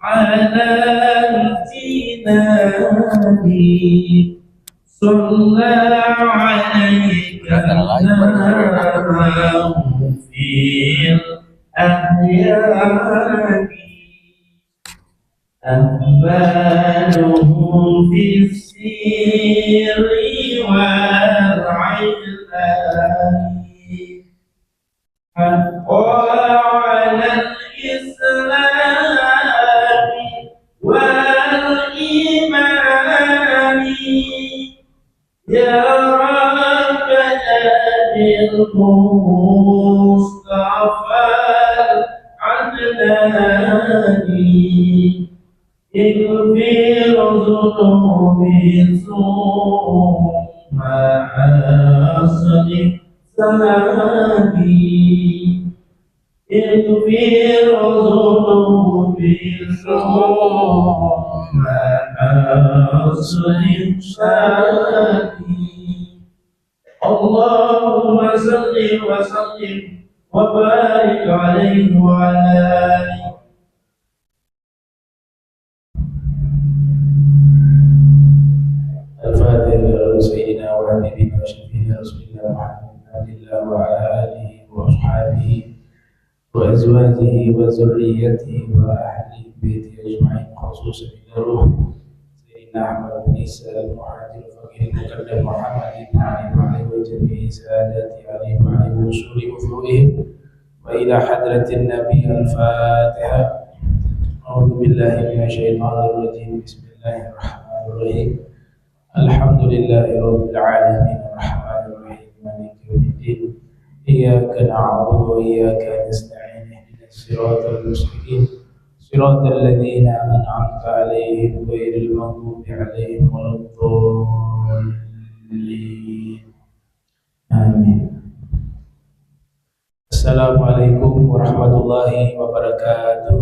على الجنان صلى عليك الله في الأحيان أهبالهم في السر والعلان حقا على الإسلام والإيمان يا ربنا بالمصطفى العدناني اغفر ذنوبي ثم أصلح سلامي اغفر ذنوبي ثم أصلح سلامي اللهم صل وسلم وبارك عليه وعلى آله. الفاتحة لسيدنا وحبيبنا وشفيعنا رسول الله محمد بن عبد الله وعلى آله وأصحابه وأزواجه وذريته وأهل بيته أجمعين خصوصا إلى روح سيدنا أحمد بن عيسى المهاجر الفقير المكرم محمد بن علي وعليه وجميع سادات علي وعليه وصول وفروعهم وإلى حضرة النبي الفاتحة. أعوذ بالله من الشيطان الرجيم بسم الله الرحمن الرحيم الحمد لله رب العالمين الرحمن الرحيم مالك يوم الدين إياك نعبد وإياك نستعين اهدنا الصراط المستقيم صراط الذين أنعمت عليهم غير المغضوب عليهم ولا الضالين آمين. Assalamualaikum warahmatullahi wabarakatuh.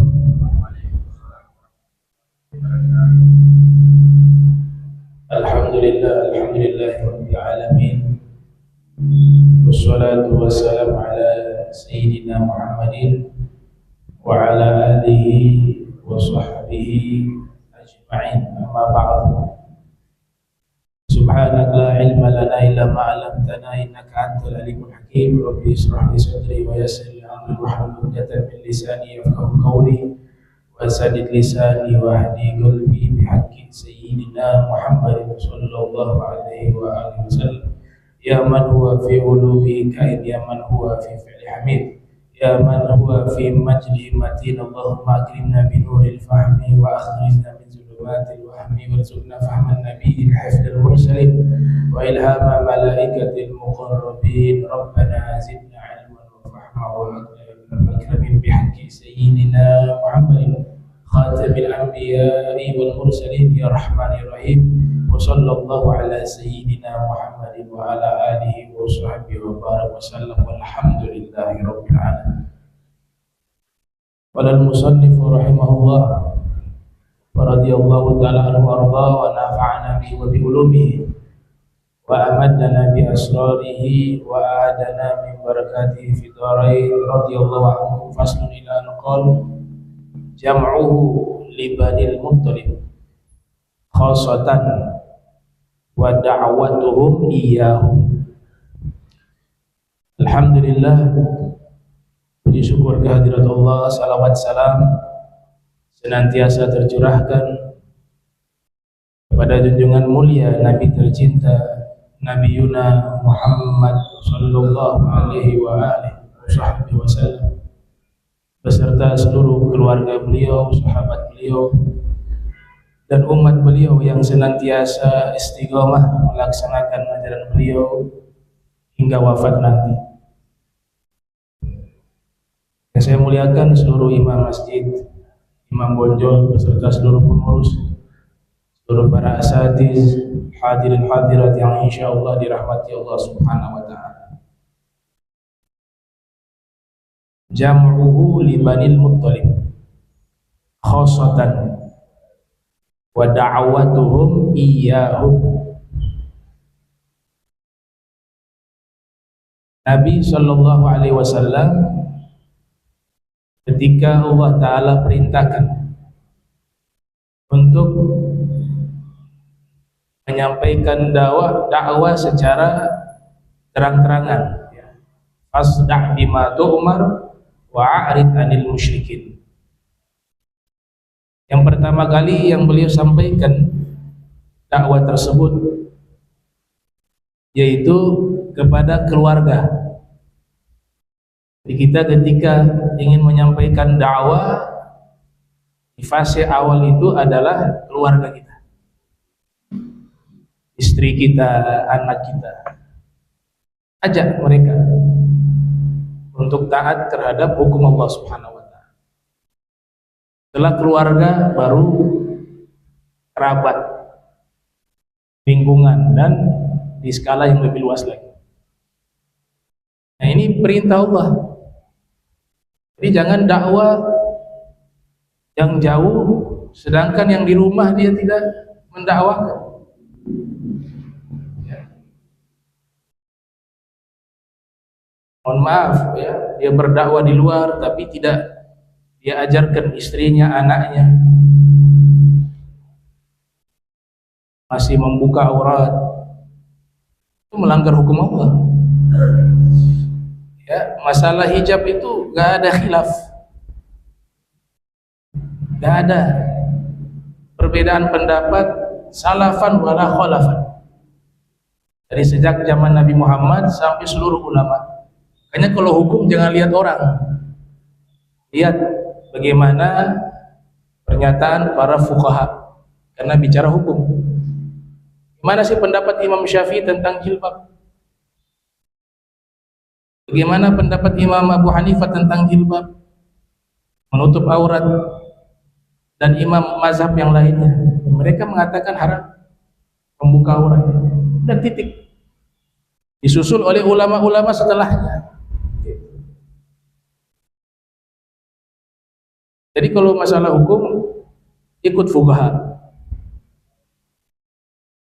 Alhamdulillah rabbil alamin. Wassalatu wassalamu ala sayyidina Muhammadin wa ala alihi wa sahbihi ajma'in. Amma ba'du. Subhanaka la ilma lana illa ma 'allamtana innaka antal alimul hakim. Rabbi ishrah li sadri wa yassir li amri wahlul 'uqdatam min lisani yafqahu qawli وسدد لساني واهدي قلبي بحق سيدنا محمد صلى الله عليه وآله وسلم يا من هو في علوه كائن يا من هو في فعل حميد يا من هو في مجد متين اللهم أكرمنا بنور الفهم وأخرجنا من ظلمات الوهم وارزقنا فهم النبي حفظ المرسلين وإلهام ملائكة المقربين ربنا زدنا علما وفهما وأكرم بحق سيدنا محمد خاتم الأنبياء والمرسلين يا رحمن الرحيم وصلى الله على سيدنا محمد وعلى آله وصحبه وبارك وسلم والحمد لله رب العالمين. قال المصنف رحمه الله ورضي الله تعالى عنه وأرضاه ونفعنا به وبعلومه وأمدنا بأسراره وأعادنا من بركاته في دارين رضي الله عنه. فصل إلى أن قال jam'uhu li banil muttalib khasatan wa da'watuhum iyyahum. Alhamdulillah, puji syukur kehadirat Allah, salawat salam senantiasa tercurahkan kepada junjungan mulia Nabi tercinta Nabi Yuna Muhammad sallallahu alaihi wa alihi wasallam beserta seluruh keluarga beliau, sahabat beliau, dan umat beliau yang senantiasa istiqomah melaksanakan ajaran beliau hingga wafat nanti. Yang saya muliakan seluruh imam masjid, imam bonjol beserta seluruh pengurus, seluruh para asatiz, hadirin hadirat yang insyaallah dirahmati Allah Subhanahu wa taala. Jam'uhu li banil muttalib khasatan wa da'watuhum iyyahum. Nabi sallallahu alaihi wasallam ketika Allah Ta'ala perintahkan untuk menyampaikan dakwah secara terang-terangan, fasda' bima tu'mar wa a'rid 'anil musyrikin. Yang pertama kali yang beliau sampaikan dakwah tersebut yaitu kepada keluarga. Jadi kita ketika ingin menyampaikan dakwah di fase awal itu adalah keluarga kita, istri kita, anak kita. Ajak mereka untuk taat terhadap hukum Allah Subhanahu wa Ta'ala. Setelah keluarga, baru kerabat, lingkungan, dan di skala yang lebih luas lagi. Nah, ini perintah Allah. Jadi jangan dakwah yang jauh sedangkan yang di rumah dia tidak mendakwakan. Mohon maaf ya, dia berdakwah di luar tapi tidak dia ajarkan istrinya, anaknya, masih membuka aurat, itu melanggar hukum Allah. Ya, masalah hijab itu gak ada khilaf, gak ada perbedaan pendapat salafan wala khalafan dari sejak zaman Nabi Muhammad sampai seluruh ulama. Makanya kalau hukum jangan lihat orang, lihat bagaimana pernyataan para fuqaha, karena bicara hukum. Gimana sih pendapat Imam Syafi'i tentang jilbab? Bagaimana pendapat Imam Abu Hanifah tentang jilbab, menutup aurat, dan imam mazhab yang lainnya? Mereka mengatakan haram membuka aurat, dan titik. Disusul oleh ulama-ulama setelahnya. Jadi kalau masalah hukum ikut fuqaha,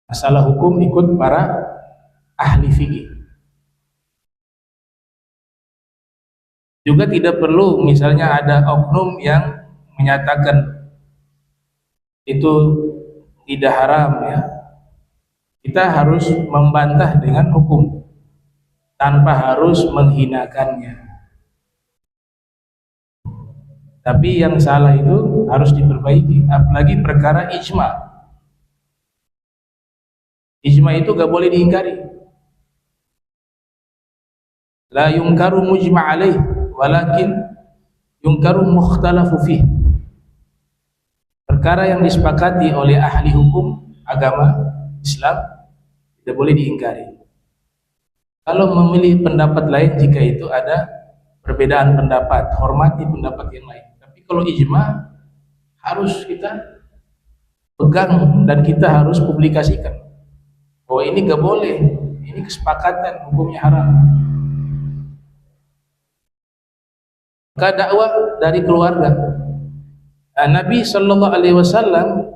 masalah hukum ikut para ahli fikih. Juga tidak perlu misalnya ada oknum yang menyatakan itu tidak haram ya. Kita harus membantah dengan hukum tanpa harus menghinakannya. Tapi yang salah itu harus diperbaiki, apalagi perkara ijma. Ijma itu gak boleh diingkari. La yungkaru mujma' alaih, walakin yungkaru mukhtalafu fih. Perkara yang disepakati oleh ahli hukum agama Islam tidak boleh diingkari. Kalau memilih pendapat lain jika itu ada perbedaan pendapat, hormati pendapat yang lain. Tapi kalau ijma harus kita pegang dan kita harus publikasikan. Oh ini gak boleh, ini kesepakatan, hukumnya haram. Maka dakwah dari keluarga. Nabi Shallallahu Alaihi Wasallam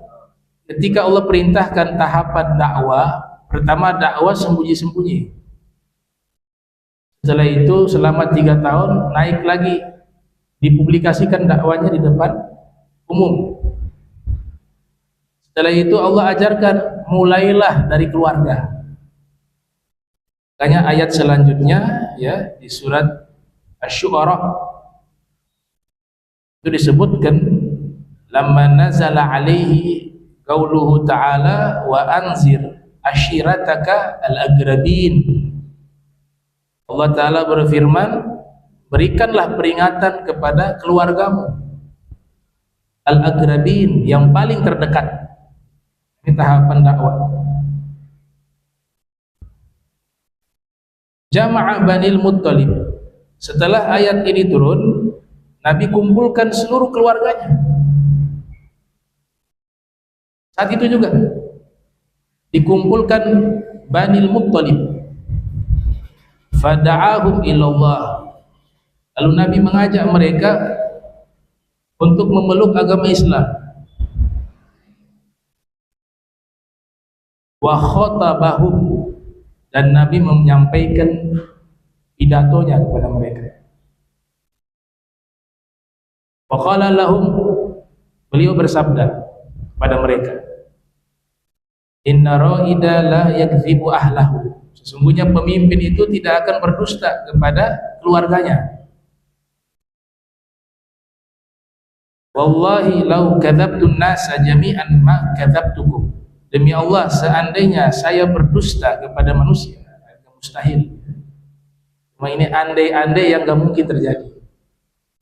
ketika Allah perintahkan tahapan dakwah, pertama dakwah sembunyi-sembunyi. Setelah itu selama 3 tahun naik lagi, dipublikasikan dakwanya di depan umum. Setelah itu Allah ajarkan mulailah dari keluarga. Makanya ayat selanjutnya ya di surat Asy-Syu'ara itu disebutkan lamma nazala alaihi qauluhu ta'ala wa anzir ashirataka al-aqrabin. Allah Ta'ala berfirman, berikanlah peringatan kepada keluargamu al-aqrabin, yang paling terdekat. Ini tahapan dakwah. Jama'a Banil Muttalib. Setelah ayat ini turun, Nabi kumpulkan seluruh keluarganya. Saat itu juga dikumpulkan Banil Muttalib. Fada'ahum ilallah. Lalu Nabi mengajak mereka untuk memeluk agama Islam. Wa khotabahum, dan Nabi menyampaikan pidatonya kepada mereka. Faqala lahum, beliau bersabda kepada mereka, inna ra'ida la yakdzibu ahlahu, sesungguhnya pemimpin itu tidak akan berdusta kepada keluarganya. Wallahi law kadzabtun nasa jami'an ma kadzabtukum, demi Allah seandainya saya berdusta kepada manusia, mustahil. Cuma ini andai-andai yang gak mungkin terjadi.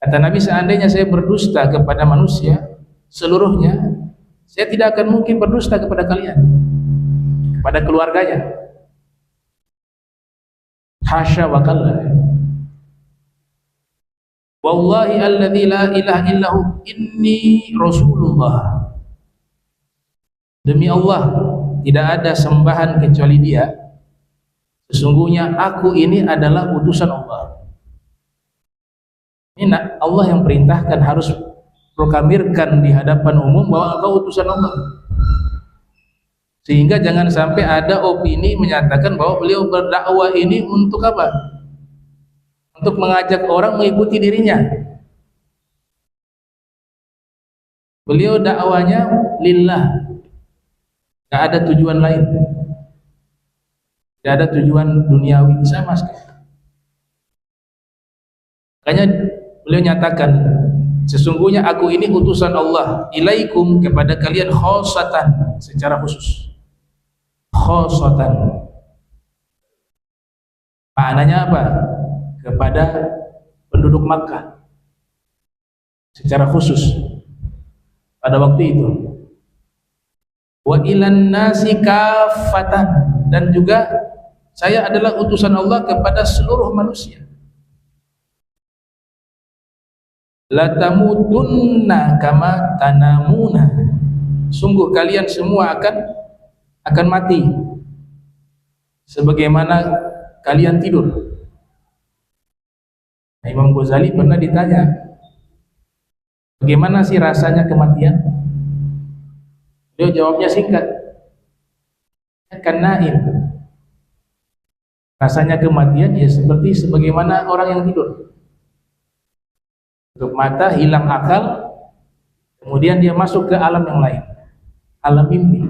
Kata Nabi, seandainya saya berdusta kepada manusia seluruhnya, saya tidak akan mungkin berdusta kepada kalian, kepada keluarganya. Hasya wa kalla. Wallahi alladzi la ilaha illahu inni rasulullah, demi Allah tidak ada sembahan kecuali Dia, sesungguhnya aku ini adalah utusan Allah. Ini Allah yang perintahkan, harus proklamirkan di hadapan umum bahwa engkau utusan Allah, sehingga jangan sampai ada opini menyatakan bahwa beliau berdakwah ini untuk apa? Untuk mengajak orang mengikuti dirinya. Beliau dakwanya lillah, gak ada tujuan lain, gak ada tujuan duniawi sama sekali. Makanya beliau nyatakan, sesungguhnya aku ini utusan Allah ilaikum, kepada kalian, khosatan, secara khusus. Khosatan maknanya apa? Kepada penduduk Makkah secara khusus pada waktu itu. Wa ilan nasi kafatan, dan juga saya adalah utusan Allah kepada seluruh manusia. La tamutunna kama tanamuna, sungguh kalian semua akan mati sebagaimana kalian tidur. Nah, Imam Ghazali pernah ditanya, bagaimana sih rasanya kematian? Beliau jawabnya singkat, kan naim. Rasanya kematian ya seperti sebagaimana orang yang tidur. Tutup mata, hilang akal, kemudian dia masuk ke alam yang lain, alam mimpi.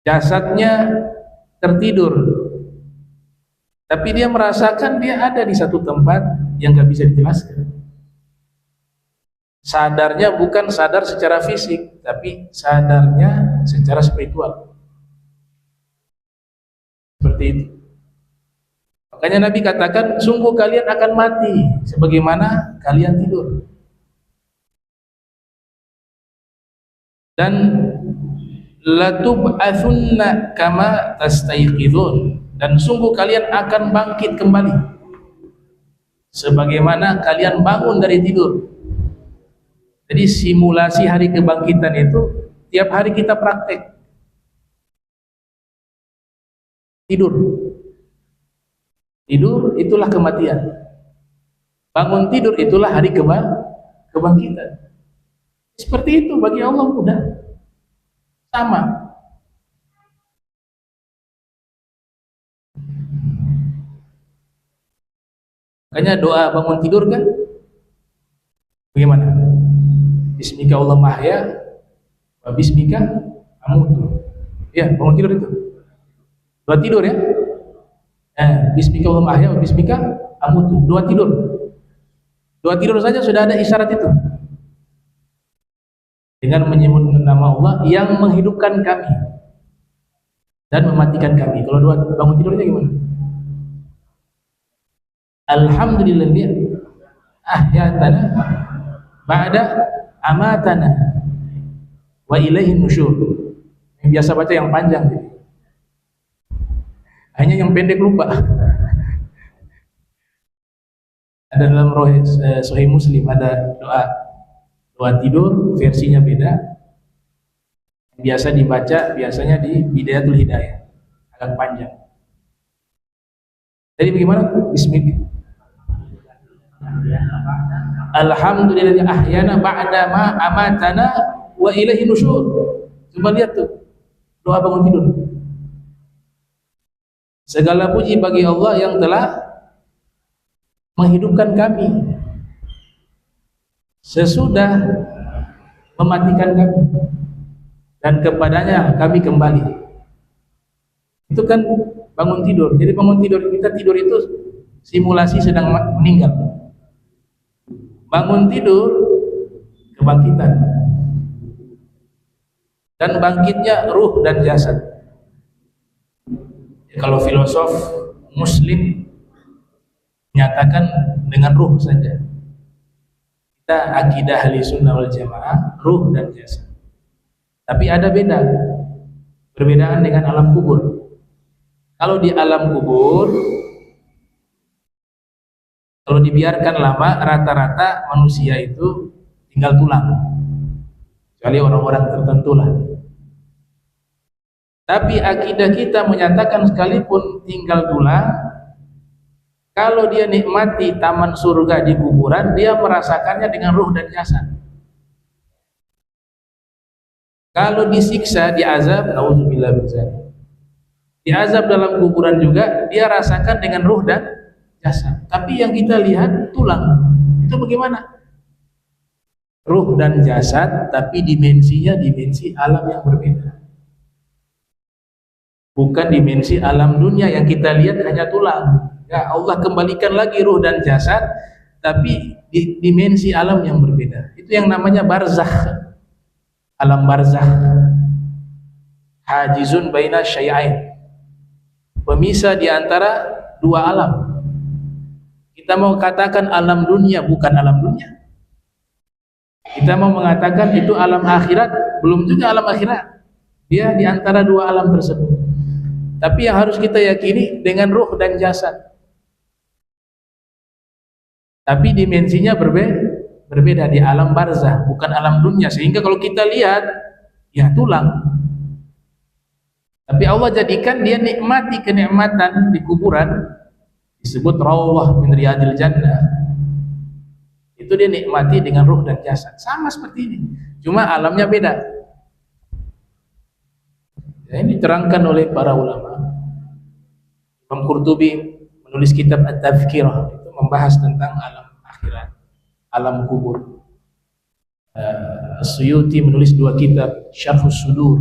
Jasadnya tertidur, tapi dia merasakan dia ada di satu tempat yang gak bisa dijelaskan. Sadarnya bukan sadar secara fisik, tapi sadarnya secara spiritual. Seperti itu. Makanya Nabi katakan, sungguh kalian akan mati sebagaimana kalian tidur. Dan latub'atsunna kama tastayqidun, dan sungguh kalian akan bangkit kembali sebagaimana kalian bangun dari tidur. Jadi simulasi hari kebangkitan itu tiap hari kita praktek. Tidur itulah kematian, bangun tidur itulah hari kebangkitan. Seperti itu bagi Allah mudah, sama. Makanya doa bangun tidur kan bagaimana? Bismika Allahumma ahya wa bismika amutu. Ya, bangun tidur itu doa tidur ya. Bismika Allahumma ahya wa bismika amutu, doa tidur. Doa tidur saja sudah ada isyarat itu, dengan menyebut nama Allah yang menghidupkan kami dan mematikan kami. Kalau doa bangun tidurnya gimana? Alhamdulillah ahyatana ba'da amatana wa ilaihin nusyur. Yang biasa baca yang panjang, hanya yang pendek lupa. Ada dalam Sahih Muslim ada doa tidur, versinya beda. Biasa dibaca biasanya di Bidayatul Hidayah, agak panjang. Jadi bagaimana? Bismillah. Alhamdulillah ahyana ba'da ma amatana wa ilaihi nusyur. Coba lihat tuh doa bangun tidur. Segala puji bagi Allah yang telah menghidupkan kami sesudah mematikan kami, dan kepadanya kami kembali. Itu kan bangun tidur. Jadi bangun tidur, kita tidur itu simulasi sedang meninggal. Bangun tidur kebangkitan, dan bangkitnya ruh dan jasad. Kalau filosof muslim menyatakan dengan ruh saja. Kita akidah ahli sunnah wal jamaah ruh dan jasad. Tapi ada perbedaan dengan alam kubur. Kalau di alam kubur, kalau dibiarkan lama, rata-rata manusia itu tinggal tulang, kecuali orang-orang tertentu lah. Tapi akidah kita menyatakan sekalipun tinggal tulang, kalau dia nikmati taman surga di kuburan, dia merasakannya dengan ruh dan jasad. Kalau disiksa, diazab, nauzubillah min dzalik, diazab dalam kuburan juga, dia rasakan dengan ruh dan jasad. Tapi yang kita lihat tulang, itu bagaimana? Ruh dan jasad, tapi dimensinya dimensi alam yang berbeda. Bukan dimensi alam dunia yang kita lihat hanya tulang. Ya, Allah kembalikan lagi ruh dan jasad, tapi di dimensi alam yang berbeda. Itu yang namanya barzakh. Alam barzakh. Hajizun baina syai'ain. Pemisah di antara dua alam. Kita mau katakan alam dunia, bukan alam dunia. Kita mau mengatakan itu alam akhirat, belum juga alam akhirat. Dia di antara dua alam tersebut. Tapi yang harus kita yakini dengan ruh dan jasad. Tapi dimensinya berbeda di alam barzah, bukan alam dunia. Sehingga kalau kita lihat, ya tulang. Tapi Allah jadikan dia nikmati kenikmatan di kuburan, disebut rawah min riyadil jannah. Itu dia nikmati dengan ruh dan jasad, sama seperti ini, cuma alamnya beda. Ya, ini diterangkan oleh para ulama. Imam Qurtubi menulis kitab At-Tadhkirah, itu membahas tentang alam akhirat, alam kubur. As-Suyuti menulis dua kitab, Syarhus Sudur,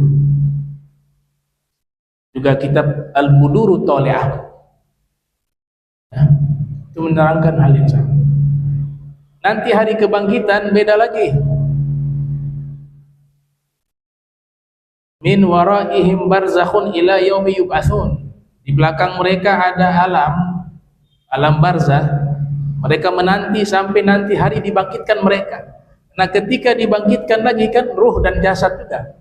juga kitab Al-Buduru Thali'ah. Ya, itu menerangkan hal yang sama. Nanti hari kebangkitan beda lagi. Min waraihim barzakhun ila yaumi yub'atsun. Di belakang mereka ada alam barzah. Mereka menanti sampai nanti hari dibangkitkan mereka. Nah, ketika dibangkitkan lagi kan ruh dan jasad juga.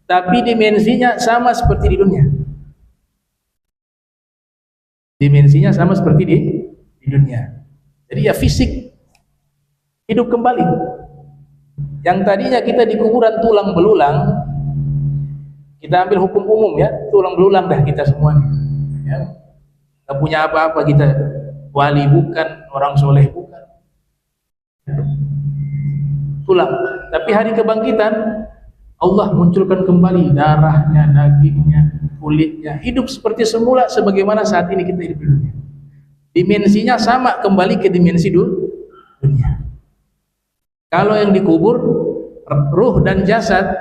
Tapi dimensinya sama seperti di dunia. Dimensinya sama seperti di dunia. Jadi ya fisik hidup kembali. Yang tadinya kita di kuburan tulang belulang, kita ambil hukum umum ya, tulang belulang dah kita semua nih. Ya. Gak punya apa-apa kita, wali bukan, orang soleh bukan. Tulang. Tapi hari kebangkitan Allah munculkan kembali darahnya, dagingnya, kulitnya, hidup seperti semula sebagaimana saat ini kita hidup di dunia. Dimensinya sama, kembali ke dimensi dunia. Kalau yang dikubur, ruh dan jasad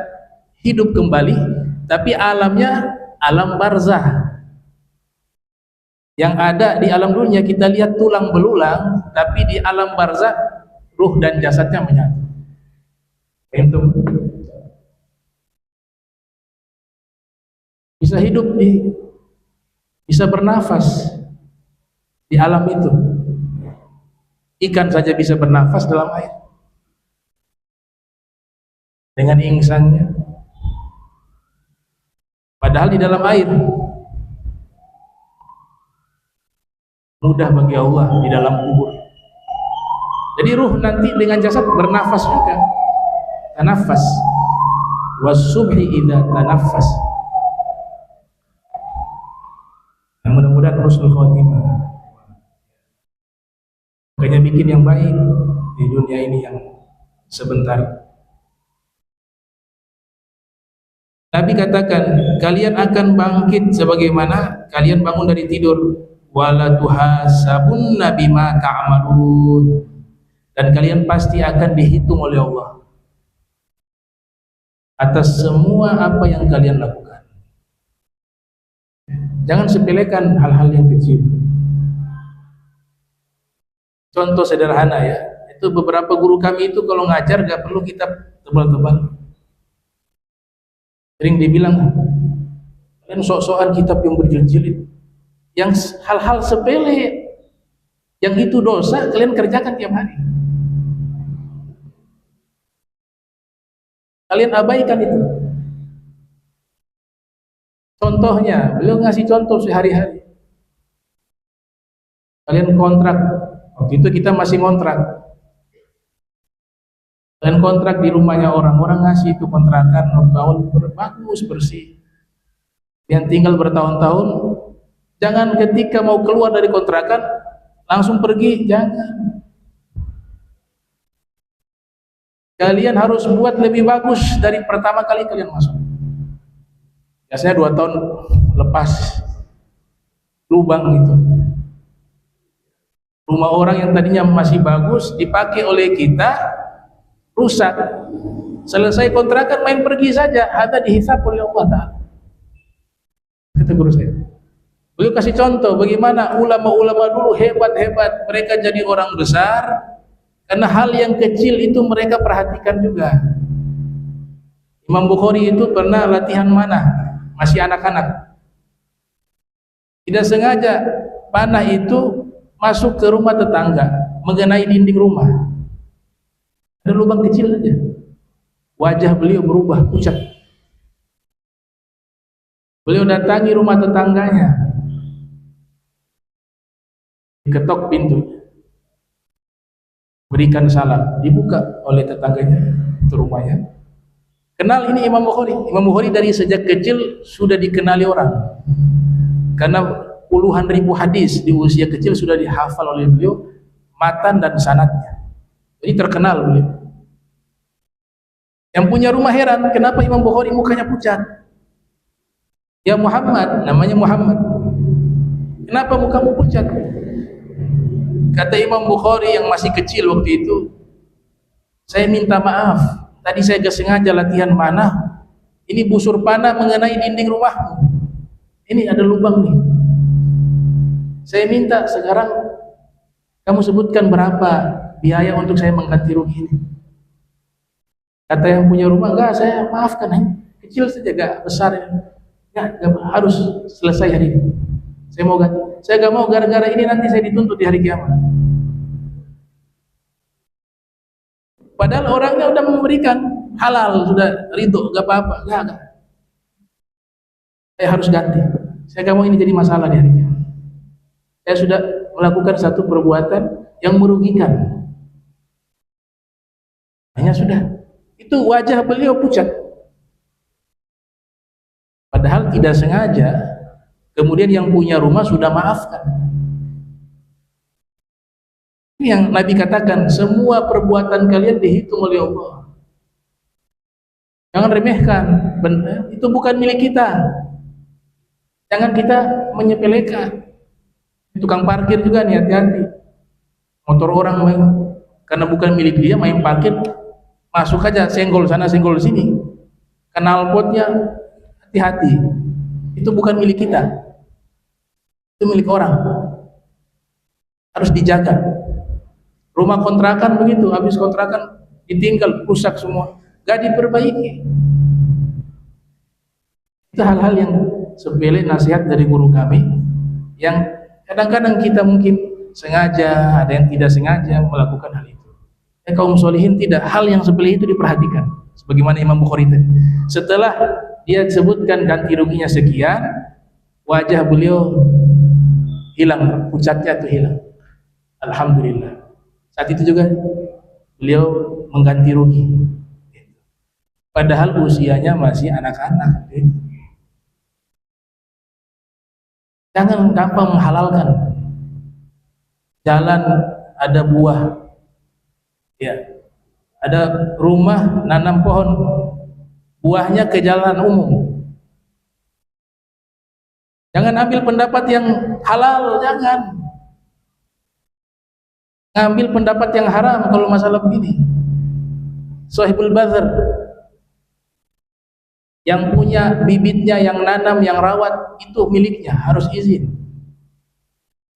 hidup kembali, tapi alamnya alam barzah. Yang ada di alam dunia kita lihat tulang belulang, tapi di alam barzah ruh dan jasadnya menyatu. Itu bisa hidup bisa bernafas di alam itu. Ikan saja bisa bernafas dalam air dengan insangnya, padahal di dalam air. Mudah bagi Allah di dalam kubur. Jadi ruh nanti dengan jasad bernafas juga. Tanafas was-subhi idza tanaffas. Mudah-mudahan husnul khotimah. Makanya bikin yang baik di dunia ini yang sebentar. Nabi katakan, kalian akan bangkit sebagaimana kalian bangun dari tidur. wala tuhasabunna bima ta'malun, dan kalian pasti akan dihitung oleh Allah atas semua apa yang kalian lakukan. Jangan sepelekan hal-hal yang kecil. Contoh sederhana ya, itu beberapa guru kami itu kalau ngajar gak perlu kitab tebal-tebal. Sering dibilang, kalian sok-sokan kitab yang berjilid-jilid, yang hal-hal sepele yang itu dosa kalian kerjakan tiap hari, kalian abaikan itu. Contohnya, beliau ngasih contoh sehari-hari. Kalian kontrak, waktu itu kita masih kontrak, kalian kontrak di rumahnya orang ngasih itu kontrakan waktu awal bagus bersih, yang tinggal bertahun-tahun. Jangan ketika mau keluar dari kontrakan langsung pergi, jangan. Kalian harus buat lebih bagus dari pertama kali kalian masuk. Biasanya 2 tahun lepas lubang itu. Rumah orang yang tadinya masih bagus dipakai oleh kita rusak. Selesai kontrakan main pergi saja, ada dihisab oleh Allah Ta'ala. Kata guru saya. Beliau kasih contoh bagaimana ulama-ulama dulu hebat-hebat, mereka jadi orang besar karena hal yang kecil itu mereka perhatikan juga. Imam Bukhari itu pernah latihan manah, masih anak-anak. Tidak sengaja panah itu masuk ke rumah tetangga, mengenai dinding rumah. Ada lubang kecil saja. Wajah beliau berubah pucat. Beliau datangi rumah tetangganya, diketok pintu, berikan salam, dibuka oleh tetangganya itu rumahnya. Kenal ini Imam Bukhari. Imam Bukhari dari sejak kecil sudah dikenali orang karena puluhan ribu hadis di usia kecil sudah dihafal oleh beliau, matan dan sanadnya. Jadi terkenal beliau. Yang punya rumah heran, kenapa Imam Bukhari mukanya pucat? Ya Muhammad, namanya Muhammad. Kenapa mukamu pucat? Kata Imam Bukhari yang masih kecil waktu itu, saya minta maaf, tadi saya gak sengaja latihan manah, ini busur panah mengenai dinding rumahmu, ini ada lubang nih. Saya minta sekarang kamu sebutkan berapa biaya untuk saya mengganti rugi ini. Kata yang punya rumah, enggak, saya maafkan, kecil saja, gak besar, gak harus selesai hari ini, saya mau ganti. Saya gak mau gara-gara ini nanti saya dituntut di hari kiamat. Padahal orangnya udah memberikan halal, sudah ridho, gak apa-apa, enggak. Saya harus ganti, saya gak mau ini jadi masalah di hari kiamat. Saya sudah melakukan satu perbuatan yang merugikan. Hanya sudah, itu wajah beliau pucat. Padahal tidak sengaja, kemudian yang punya rumah sudah maafkan. Ini yang Nabi katakan, semua perbuatan kalian dihitung oleh Allah. Jangan remehkan, itu bukan milik kita. Jangan kita menyepelekan. Tukang parkir juga nih, hati-hati. Motor orang main, karena bukan milik dia, main parkir, masuk aja, senggol sana, senggol sini. Knalpotnya, hati-hati. Itu bukan milik kita, itu milik orang, harus dijaga. Rumah kontrakan begitu, habis kontrakan ditinggal, rusak semua, gak diperbaiki. Itu hal-hal yang sepele, nasihat dari guru kami, yang kadang-kadang kita mungkin sengaja, ada yang tidak sengaja melakukan hal itu. Kaum solihin tidak, hal yang sepele itu diperhatikan. Sebagaimana Imam Bukhari tadi, setelah dia sebutkan ganti ruginya sekian, wajah beliau hilang, pucatnya itu hilang. Alhamdulillah. Saat itu juga beliau mengganti rugi, padahal usianya masih anak-anak. Jangan gampang menghalalkan. Jalan ada buah, ya, ada rumah nanam pohon, buahnya ke jalan umum. Jangan ambil pendapat yang halal, jangan. Ngambil pendapat yang haram kalau masalah begini. Sahibul Badr, yang punya bibitnya, yang nanam, yang rawat, itu miliknya, harus izin.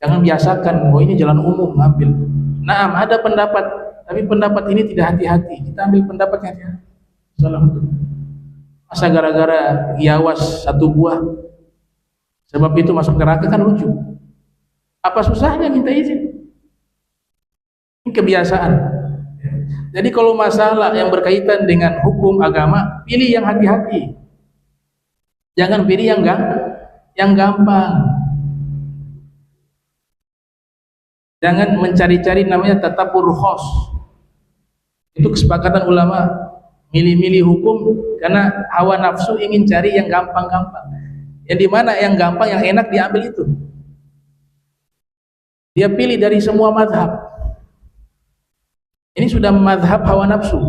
Jangan biasakan, oh ini jalan umum ngambil. Naam, ada pendapat, tapi pendapat ini tidak hati-hati. Kita ambil pendapat yang hati-hati. Salam. Masa gara-gara giawas satu buah, sebab itu masuk neraka, kan lucu. Apa susahnya minta izin? Ini kebiasaan. Jadi kalau masalah yang berkaitan dengan hukum agama, pilih yang hati-hati. Jangan pilih yang gampang. Jangan mencari-cari namanya tatapur khos. Itu kesepakatan ulama, milih-milih hukum karena hawa nafsu ingin cari yang gampang-gampang. Yang dimana yang gampang, yang enak diambil itu. Dia pilih dari semua mazhab. Ini sudah mazhab hawa nafsu,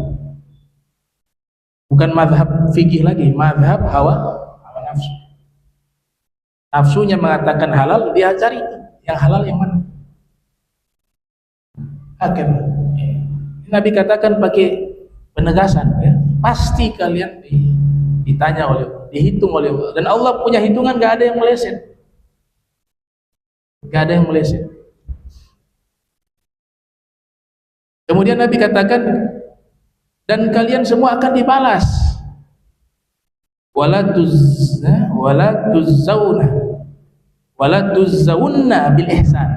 bukan mazhab fikih lagi, mazhab hawa nafsu. Nafsunya mengatakan halal, dia cari yang halal yang mana. Akan Nabi katakan pakai penegasan, ya, pasti kalian ditanya oleh, dihitung oleh Allah. Dan Allah punya hitungan, gak ada yang meleset, gak ada yang meleset. Kemudian Nabi katakan, dan kalian semua akan dibalas. Wala tuzzawna bil ihsan.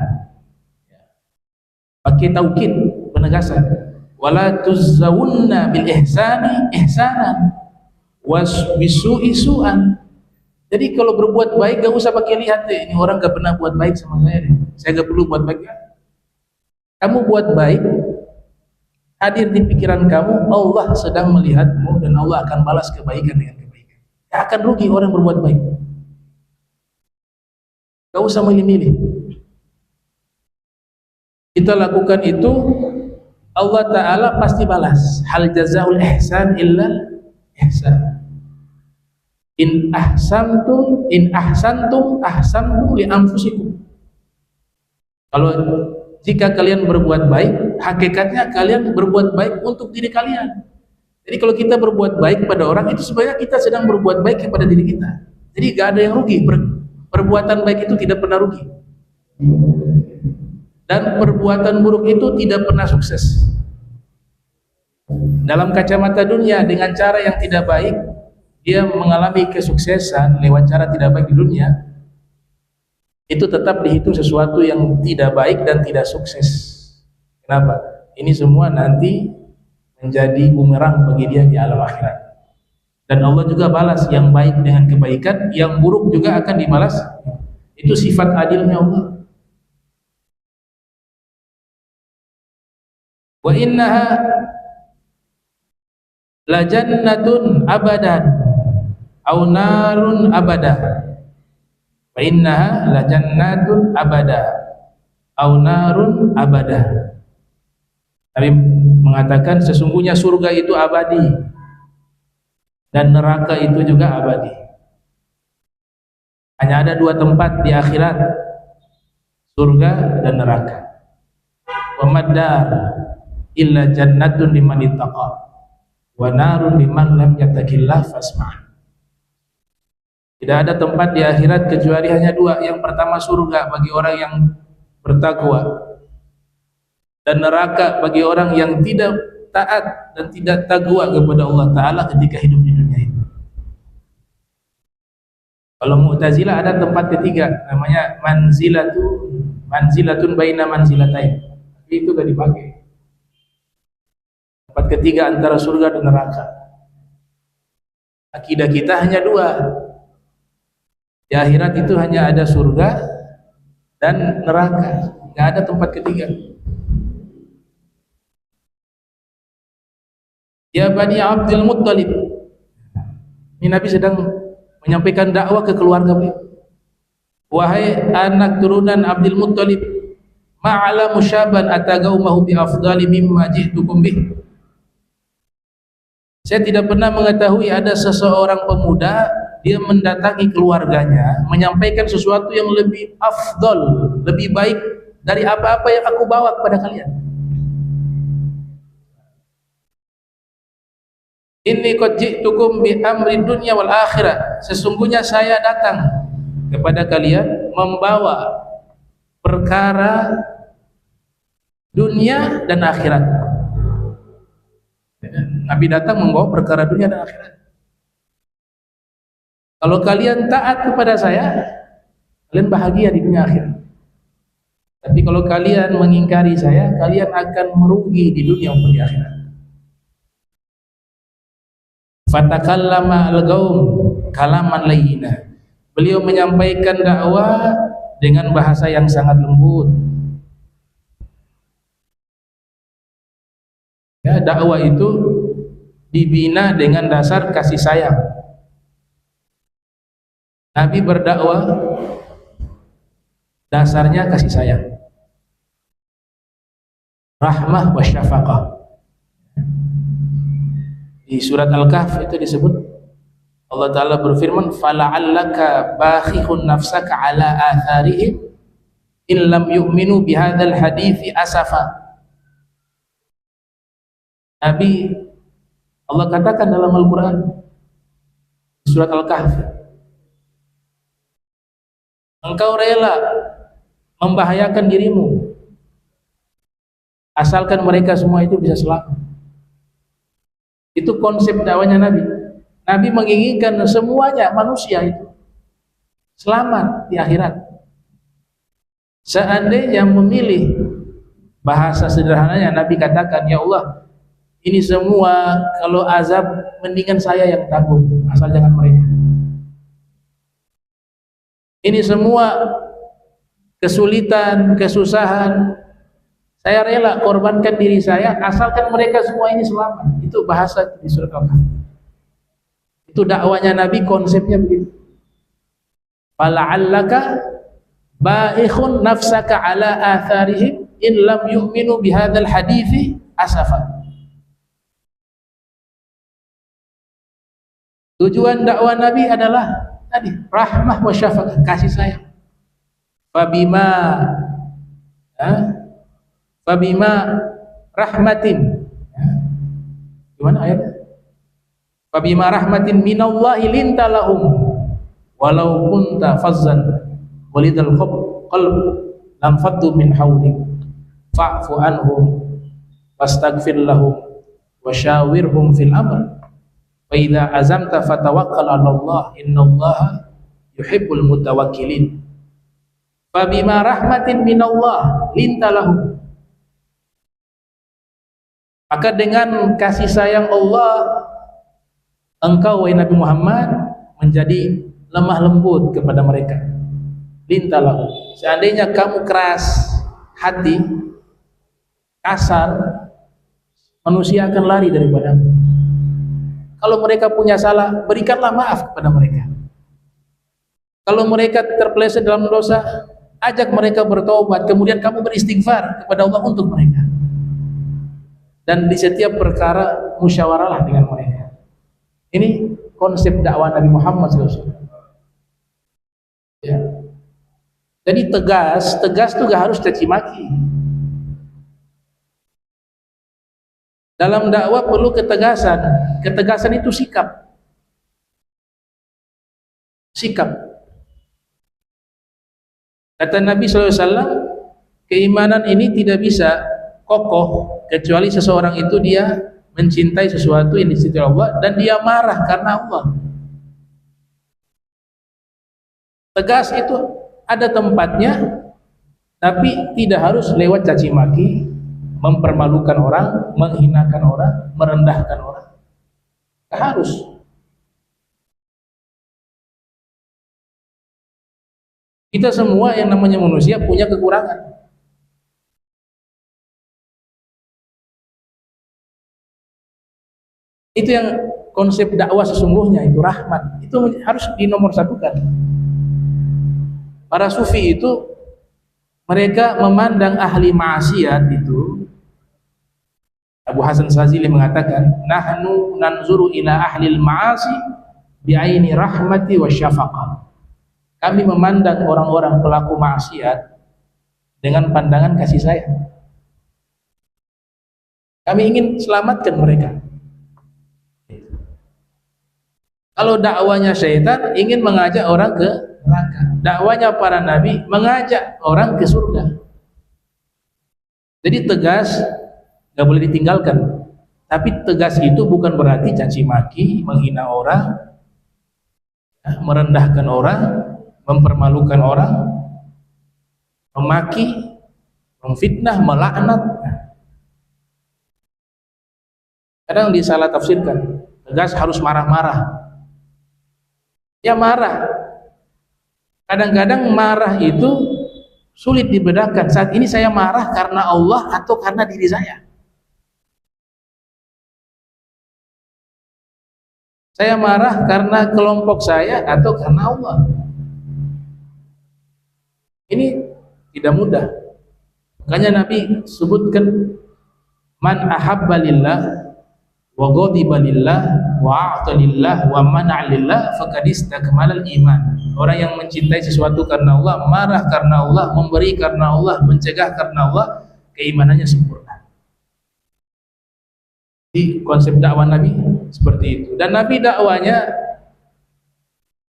Pakai taukid, penegasan. Wala tuzzawna bil ihsani ihsanan wasbisu'i su'an. Jadi kalau berbuat baik gak usah pakai lihat deh, ini orang gak pernah buat baik sama saya deh, saya gak perlu buat baik. Kamu buat baik, hadir di pikiran kamu, Allah sedang melihatmu dan Allah akan balas kebaikan dengan kebaikan. Gak akan rugi orang berbuat baik. Gak usah milih-milih. Kita lakukan itu, Allah Ta'ala pasti balas. Hal jazaul ihsan illa ihsan. In ahsantum li anfusikum. Kalau jika kalian berbuat baik, hakikatnya kalian berbuat baik untuk diri kalian. Jadi kalau kita berbuat baik kepada orang, itu sebenarnya kita sedang berbuat baik kepada diri kita. Jadi gak ada yang rugi. Perbuatan baik itu tidak pernah rugi. Dan perbuatan buruk itu tidak pernah sukses. Dalam kacamata dunia, dengan cara yang tidak baik, dia mengalami kesuksesan lewat cara tidak baik di dunia, itu tetap dihitung sesuatu yang tidak baik dan tidak sukses. Kenapa? Ini semua nanti menjadi bumerang bagi dia di alam akhirat. Dan Allah juga balas yang baik dengan kebaikan, yang buruk juga akan dibalas. Itu sifat adilnya Allah. Wa innaha la jannatun abadan au narun abadah. Wa innaha la jannatun abada au narun abada. Nabi mengatakan sesungguhnya surga itu abadi dan neraka itu juga abadi. Hanya ada dua tempat di akhirat, surga dan neraka. Wa maddar illa jannatun liman ittaqa wa narun liman lam yattaqillah fasma'. Tidak ada tempat di akhirat kecuali hanya dua. Yang pertama surga bagi orang yang bertakwa, dan neraka bagi orang yang tidak taat dan tidak takwa kepada Allah Ta'ala ketika hidup di dunia ini. Kalau Mu'tazilah ada tempat ketiga, namanya manzilatun baina manzilatain. Tapi itu gak dipakai. Tempat ketiga antara surga dan neraka. Akidah kita hanya dua. Di akhirat itu hanya ada surga dan neraka, nggak ada tempat ketiga. Ya Bani Abdul Muttalib, ini Nabi sedang menyampaikan dakwah ke keluarga beliau. Wahai anak turunan Abdul Muttalib, ma'ala musyaban atagaumahu bi afdali mimma ji'tukum bih. Saya tidak pernah mengetahui ada seseorang pemuda dia mendatangi keluarganya, menyampaikan sesuatu yang lebih afdol, lebih baik dari apa-apa yang aku bawa kepada kalian. Inni qad ji'tukum bi amri dunya wal akhirah. Sesungguhnya saya datang kepada kalian membawa perkara dunia dan akhirat. Nabi datang membawa perkara dunia dan akhirat. Kalau kalian taat kepada saya, kalian bahagia di dunia akhirat. Tapi kalau kalian mengingkari saya, kalian akan merugi di dunia maupun di akhirat. Fatakallama al-qaum kalaman layyina. Beliau menyampaikan dakwah dengan bahasa yang sangat lembut. Ya, dakwah itu dibina dengan dasar kasih sayang. Nabi berdakwah dasarnya kasih sayang, rahmah wa syafaqah. Di surat Al-Kahf itu disebut, Allah Ta'ala berfirman, fala'allaka bakhihun nafsaka ala atharihim in lam yu'minu bihadzal hadithi asafa. Nabi, Allah katakan dalam Al-Quran surat Al-Kahf, engkau rela membahayakan dirimu asalkan mereka semua itu bisa selamat. Itu konsep dakwanya Nabi. Nabi menginginkan semuanya manusia itu selamat di akhirat. Seandainya memilih bahasa sederhananya, Nabi katakan, ya Allah, ini semua kalau azab mendingan saya yang tanggung, asal jangan mereka. Ini semua kesulitan, kesusahan, saya rela korbankan diri saya asalkan mereka semua ini selamat. Itu bahasa di surat Al-Kahf. Itu dakwanya Nabi, konsepnya begitu. Fala'allaka ba'ikhun nafsaka ala atharihim in lam yu'minu bihadzal hadithi asafa. Tujuan dakwah Nabi adalah tadi, rahmah wa syafaqah, kasih sayang. Fabima rahmatin, gimana ayatnya? Fabima rahmatin minallahi linta lahum walau kunta fazzan walidal qalb lam faddu min hawlik fa'fu anhum wastaghfir lahum wasyawirhum fil amr fa idza azamta fatawakkal 'ala Allah innallaha yuhibbul mutawakkilin. Fabima rahmatin minallah linta lahum, maka dengan kasih sayang Allah engkau wahai Nabi Muhammad menjadi lemah lembut kepada mereka. Lintalahu, seandainya kamu keras hati, kasar, manusia akan lari daripadamu. Kalau mereka punya salah, berikanlah maaf kepada mereka. Kalau mereka terpeleset dalam dosa, ajak mereka bertobat, kemudian kamu beristighfar kepada Allah untuk mereka. Dan di setiap perkara musyawarahlah dengan mereka. Ini konsep dakwah Nabi Muhammad SAW. Ya. Jadi tegas itu gak harus caci maki. Dalam dakwah perlu ketegasan. Ketegasan itu sikap. Kata Nabi SAW, keimanan ini tidak bisa kokoh kecuali seseorang itu dia mencintai sesuatu yang dicintai Allah dan dia marah karena Allah. Tegas itu ada tempatnya, tapi tidak harus lewat caci maki, mempermalukan orang, menghinakan orang, merendahkan orang. Tidak harus. Kita semua yang namanya manusia punya kekurangan. Itu yang konsep dakwah sesungguhnya, itu rahmat. Itu harus dinomorsatukan. Para sufi itu mereka memandang ahli maksiat itu, Abu Hasan Sazili mengatakan, nahnu nanzuru ila ahlil ma'asi bi'aini rahmati wa syafaqah. Kami memandang orang-orang pelaku maksiat dengan pandangan kasih sayang. Kami ingin selamatkan mereka. Kalau dakwanya syaitan ingin mengajak orang ke neraka, dakwanya para nabi mengajak orang ke surga. Jadi tegas, nggak boleh ditinggalkan. Tapi tegas itu bukan berarti caci maki, menghina orang, merendahkan orang, mempermalukan orang, memaki, memfitnah, melaknat. Kadang disalah tafsirkan, tegas harus marah-marah. Ya marah. Kadang-kadang marah itu sulit dibedakan. Saat ini saya marah karena Allah atau karena diri saya. Saya marah karena kelompok saya atau karena Allah. Ini tidak mudah. Makanya Nabi sebutkan, man ahabba lillah wa ghadiba lillah wa a'ta lillah wa mana'a lillah faqad istakmalal iman. Orang yang mencintai sesuatu karena Allah, marah karena Allah, memberi karena Allah, mencegah karena Allah, keimanannya sempurna. Di konsep dakwah Nabi seperti itu. Dan Nabi dakwanya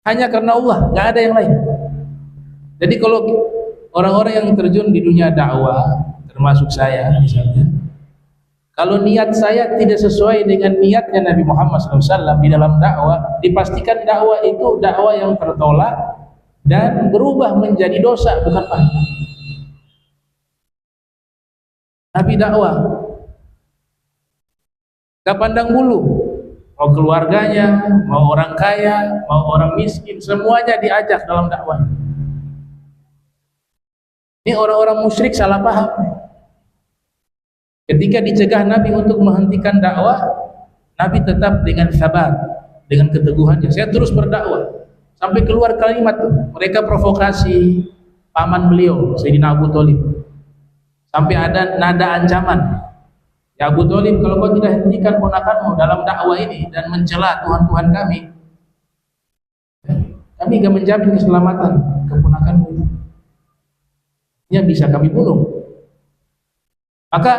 hanya karena Allah, nggak ada yang lain. Jadi kalau orang-orang yang terjun di dunia dakwah, termasuk saya misalnya, kalau niat saya tidak sesuai dengan niatnya Nabi Muhammad SAW di dalam dakwah, dipastikan dakwah itu dakwah yang tertolak dan berubah menjadi dosa, bukan pahala. Nabi dakwah gak pandang bulu, mau keluarganya, mau orang kaya, mau orang miskin, semuanya diajak dalam dakwah. Ini orang-orang musyrik salah paham. Ketika dicegah Nabi untuk menghentikan dakwah, Nabi tetap dengan sabar, dengan keteguhannya. Saya terus berdakwah sampai keluar kalimat tuh. Mereka provokasi paman beliau, Sayyidina Abu Thalib. Sampai ada nada ancaman. Ya Abu Thalib, kalau kau tidak hentikan ponakanmu dalam dakwah ini dan mencela Tuhan-Tuhan kami gak menjamin keselamatan keponakanmu itu. Yang bisa kami bunuh. Maka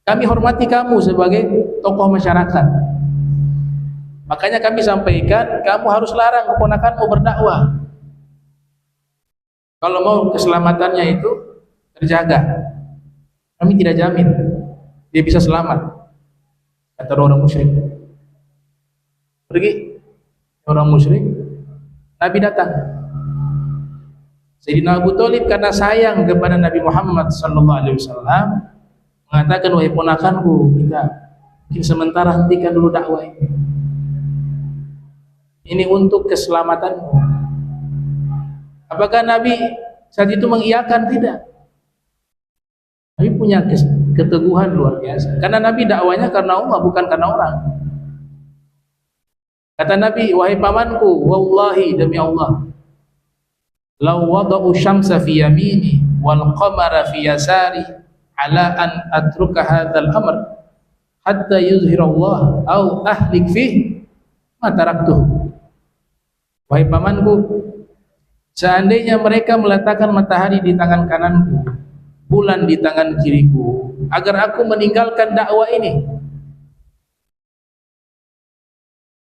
kami hormati kamu sebagai tokoh masyarakat. Makanya kami sampaikan, kamu harus larang keponakanmu berdakwah. Kalau mau keselamatannya itu terjaga, kami tidak jamin dia bisa selamat. Kata orang musyrik. Pergi orang musyrik, Nabi datang. Sayyidina Abu Thalib karena sayang kepada Nabi Muhammad SAW mengatakan, wahai ponakanku, kita mungkin sementara hentikan dulu dakwah ini. Ini untuk keselamatanmu. Apakah Nabi saat itu mengiyakan? Tidak. Nabi punya keteguhan luar biasa. Karena Nabi dakwanya karena Allah, bukan karena orang. Kata Nabi, wahai pamanku, wallahi demi Allah, law wada'u syamsa fi yamini wal qamara fi yasari ala an atruka hadzal amr hatta yuzhira Allah au ahlik fih ma taraktuhu. Wahai pamanku, seandainya mereka meletakkan matahari di tangan kananku, bulan di tangan kiriku, agar aku meninggalkan dakwah ini,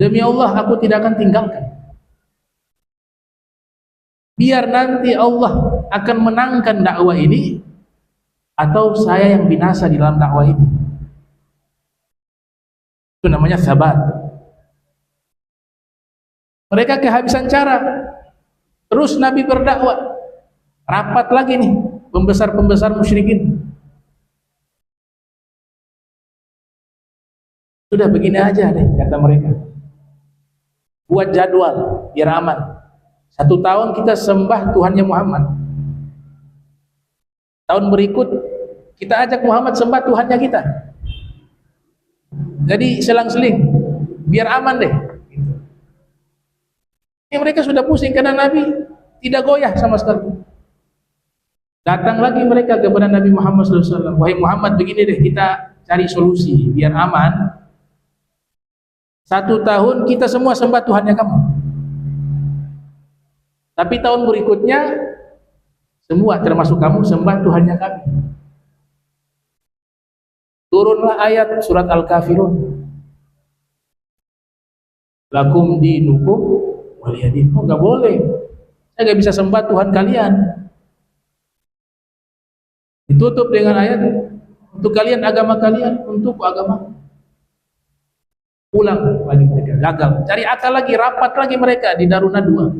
demi Allah aku tidak akan tinggalkan. Biar nanti Allah akan menangkan dakwah ini atau saya yang binasa di dalam dakwah ini. Itu namanya sabar. Mereka kehabisan cara. Terus Nabi berdakwah. Rapat lagi nih pembesar-pembesar musyrikin. Sudah begini aja deh kata mereka. Buat jadwal biar aman. 1 tahun kita sembah Tuhannya Muhammad. Tahun berikut kita ajak Muhammad sembah Tuhannya kita. Jadi selang-seling biar aman deh. Ini mereka sudah pusing karena Nabi tidak goyah sama sekali. Datang lagi mereka kepada Nabi Muhammad SAW. Wahai Muhammad, begini deh, kita cari solusi biar aman. 1 tahun kita semua sembah Tuhannya kamu. Tapi tahun berikutnya semua termasuk kamu sembah Tuhannya kami. Turunlah ayat surat Al-Kafirun. Lakum dinukum waliyadin. Oh, enggak boleh. Saya enggak bisa sembah Tuhan kalian. Ditutup dengan ayat, untuk kalian agama kalian, untukku agama. Pulang lagi mereka, gagal. Cari akal lagi, rapat lagi mereka di Darun Nadwa.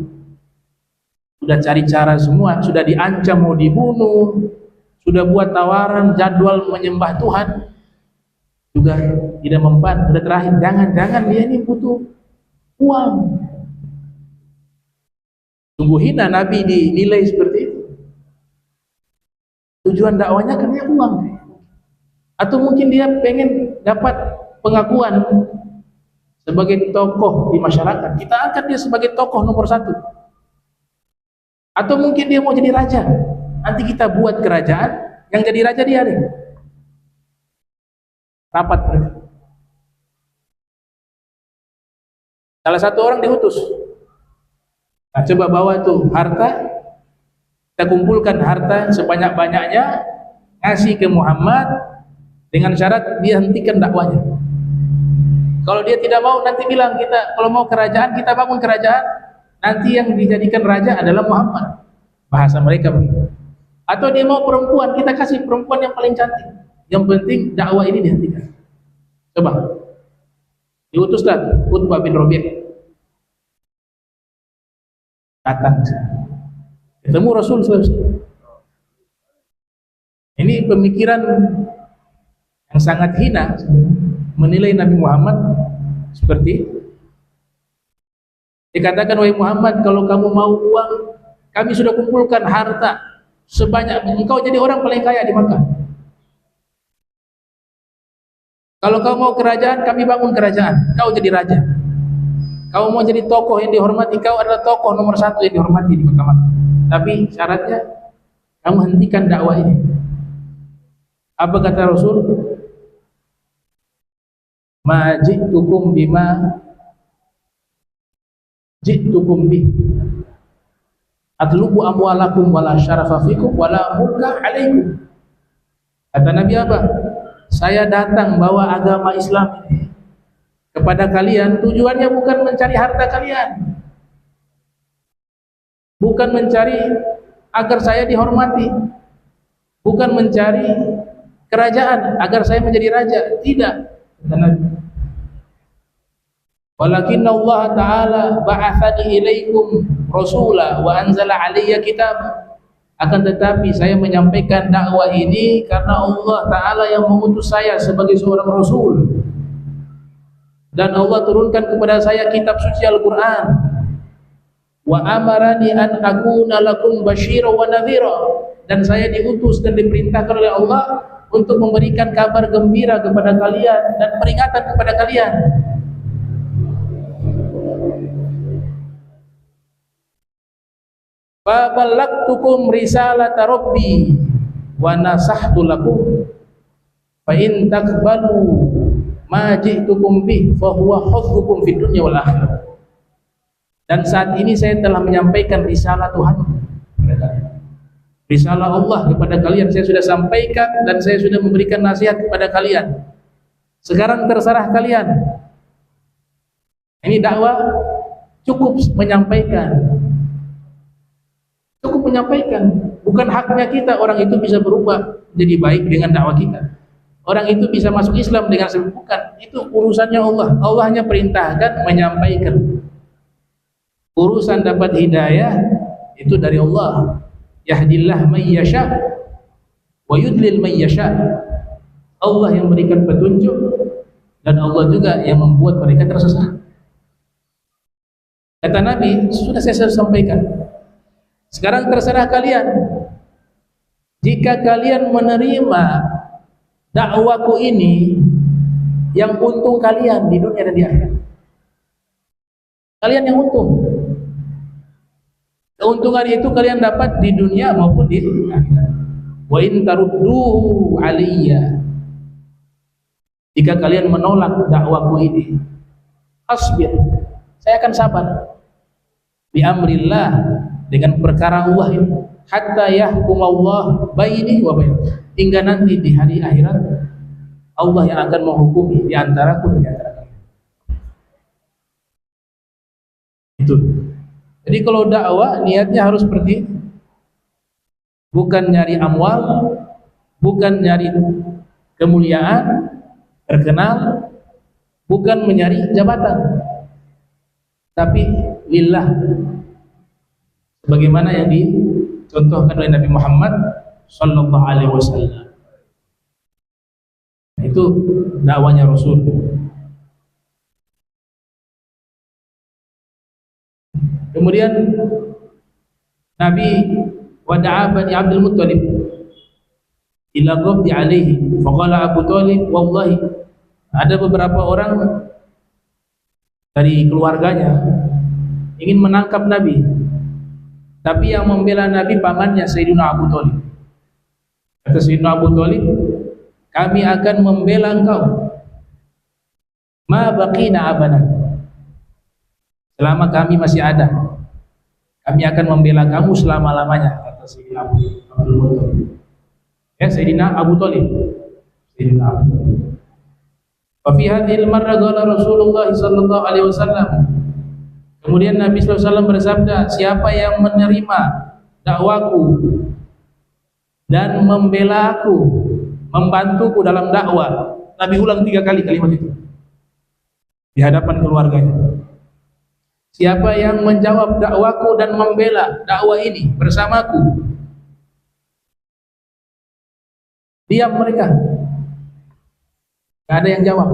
Sudah cari cara semua, sudah diancam mau dibunuh, sudah buat tawaran jadwal menyembah Tuhan, juga tidak mempan. Sudah terakhir, jangan dia ini butuh uang. Sungguh hina Nabi dinilai seperti itu. Tujuan dakwanya karena uang, atau mungkin dia pengen dapat pengakuan sebagai tokoh di masyarakat. Kita angkat dia sebagai tokoh nomor 1. Atau mungkin dia mau jadi raja. Nanti kita buat kerajaan, yang jadi raja dia nih. Rapat mereka. Salah satu orang diutus. Nah, coba bawa tuh harta, kita kumpulkan harta sebanyak-banyaknya, ngasih ke Muhammad dengan syarat dia hentikan dakwanya. Kalau dia tidak mau, nanti bilang kita, kalau mau kerajaan, kita bangun kerajaan, nanti yang dijadikan raja adalah Muhammad. Bahasa mereka begitu. Atau dia mau perempuan, kita kasih perempuan yang paling cantik. Yang penting dakwah ini dihentikan. Coba. Diutuslah Utbah bin Rabi'ah. Datang. Ketemu Rasul SAW. Ini pemikiran yang sangat hina menilai Nabi Muhammad seperti itu. Dikatakan, wahai Muhammad, kalau kamu mau uang, kami sudah kumpulkan harta sebanyak, engkau jadi orang paling kaya di Makkah. Kalau kau mau kerajaan, kami bangun kerajaan, kau jadi raja. Kau mau jadi tokoh yang dihormati, kau adalah tokoh nomor 1 yang dihormati di Makkah. Tapi syaratnya, kamu hentikan dakwah ini. Apa kata Rasul? Ma ji'tukum bima ji'tukum bih atlubu amwalakum wala syarafa fikum wala mulka alaikum. Kata Nabi apa? Saya datang bawa agama Islam ini kepada kalian, tujuannya bukan mencari harta kalian, bukan mencari agar saya dihormati, bukan mencari kerajaan agar saya menjadi raja, tidak. Kata Nabi, walakin Allah Ta'ala ba'athani ilaikum rasula wa anzala alaiya kitab. Akan tetapi saya menyampaikan dakwah ini karena Allah Ta'ala yang mengutus saya sebagai seorang Rasul, dan Allah turunkan kepada saya kitab suci Al-Quran. Wa amarani an akuna lakum basyira wa nadhira, dan saya diutus dan diperintahkan oleh Allah untuk memberikan kabar gembira kepada kalian dan peringatan kepada kalian. Fa ballagtukum risalata rabbi wa nasahtu lakum fa in taqbalu ma ji'tukum bih fa huwa hadzukum fid dunya wal akhirah. Dan saat ini saya telah menyampaikan risalah Tuhan, risalah Allah kepada kalian, saya sudah sampaikan dan saya sudah memberikan nasihat kepada kalian. Sekarang terserah kalian. Ini dakwah cukup menyampaikan. Cukup menyampaikan, bukan haknya kita orang itu bisa berubah jadi baik dengan dakwah kita. Orang itu bisa masuk Islam dengan bukan, itu urusannya Allah. Allah hanya perintahkan menyampaikan. Urusan dapat hidayah itu dari Allah. Yahdillah man yasha wa yudlil man yasha. Allah yang memberikan petunjuk dan Allah juga yang membuat mereka tersesat. Kata Nabi, sudah saya sampaikan. Sekarang terserah kalian. Jika kalian menerima dakwaku ini, yang untung kalian di dunia dan di akhirat. Kalian yang untung. Keuntungan itu kalian dapat di dunia maupun di akhirat. Wa in tarudduhu aliyya. Jika kalian menolak dakwaku ini, asbir, saya akan sabar bi amrillah, dengan perkara Allah ini, hatta yahkumallah baini wa bain, hingga nanti di hari akhirat Allah yang akan menghukumi di antaraku dan di antara kalian. Itu. Jadi kalau dakwah niatnya harus seperti, bukan nyari amwal, bukan nyari kemuliaan, terkenal, bukan mencari jabatan, tapi lillah, sebagaimana yang dicontohkan oleh Nabi Muhammad sallallahu alaihi wasallam. Itu dakwanya Rasul. Kemudian Nabi wada'a Bani Abdul Muttalib ila qabdi alaihi, faqala Abu Thalib wallahi, ada beberapa orang dari keluarganya ingin menangkap Nabi, tapi yang membela Nabi pamannya Sayyidina Abu Thalib. Kata Sayyidina Abu Thalib, kami akan membela engkau ma baqina abana, selama kami masih ada, kami akan membela kamu selama-lamanya, kata Sayyidina Abu Thalib. Ya, Sayyidina Abu Thalib. Sayyidina Abu Thalib. Wa fi hadhil marra qala Rasulullah sallallahu alaihi wasallam, kemudian Nabi sallallahu alaihi wasallam bersabda, siapa yang menerima dakwaku dan membela aku, membantuku dalam dakwah. Nabi ulang 3 kali kalimat itu di hadapan keluarganya. Siapa yang menjawab dakwaku dan membela dakwah ini bersamaku, diam mereka, gak ada yang jawab.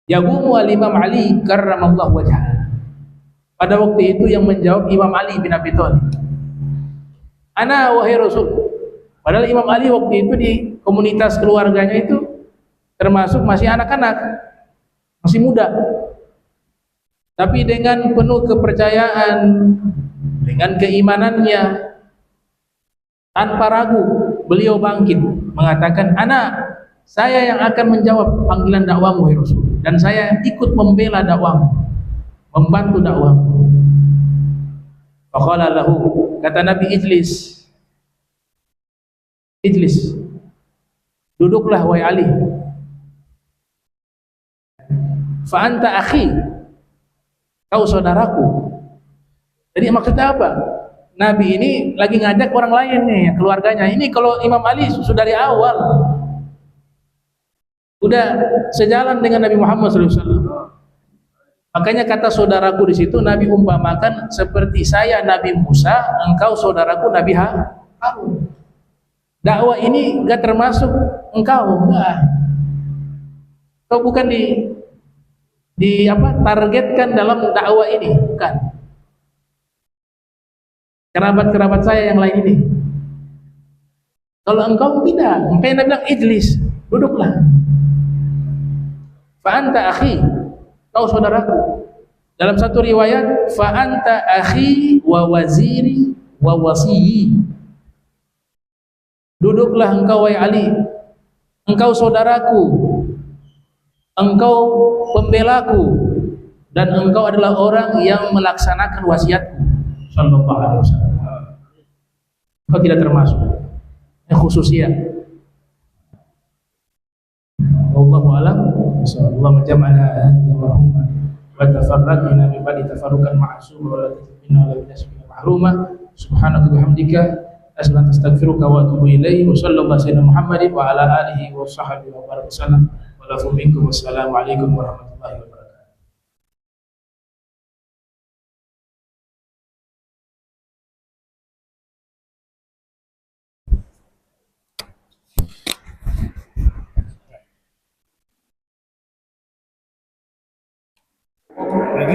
Yaqumu al-Imam Ali karramallahu wajhah. Pada waktu itu yang menjawab Imam Ali bin Abi Thalib. Ana wahai Rasul. Padahal Imam Ali waktu itu di komunitas keluarganya itu termasuk masih anak-anak, masih muda. Tapi dengan penuh kepercayaan, dengan keimanannya, tanpa ragu, beliau bangkit mengatakan, anak, saya yang akan menjawab panggilan dakwamu wahai Rasul, dan saya ikut membela dakwamu, membantu dakwamu. Faqala lahu, kata Nabi, ijlis, ijlis, duduklah wahai Ali. Fa anta akhi, kau saudaraku. Jadi maksudnya apa? Nabi ini lagi ngajak orang lain nih, keluarganya. Ini kalau Imam Ali sudah dari awal udah sejalan dengan Nabi Muhammad SAW. Makanya kata saudaraku di situ Nabi umpamakan seperti saya Nabi Musa, engkau saudaraku Nabi Harun. Dakwah ini enggak termasuk engkau, enggak. Kau bukan targetkan dalam dakwah ini, bukan. Kerabat-kerabat saya yang lain ini. Kalau engkau tidak, makanya Nabi bilang ijlis, duduklah. Fa anta akhi, kau saudaraku. Dalam satu riwayat, fa anta akhi wa waziri wa wasiyi. Duduklah engkau wahai Ali, engkau saudaraku, engkau pembelaku, dan engkau adalah orang yang melaksanakan wasiatku sallallahu alaihi wasallam. Engkau tidak termasuk yang khususnya. Wallahu a'lam. Sallallahu majama'ana marhumah wa tafarraqna min ba'di tafarruqan ma'sum wa la tajina wa la binasbina mahrumah. Subhanaka bihamdika asyhadu an la ilaha illa anta astaghfiruka wa atubu ilaik. Wa sallallahu sayyidina Muhammadin wa ala alihi wa sahbihi wa baraka wasallam. Wa lafu minkum. Wassalamu alaikum warahmatullahi wabarakatuh. Lagi?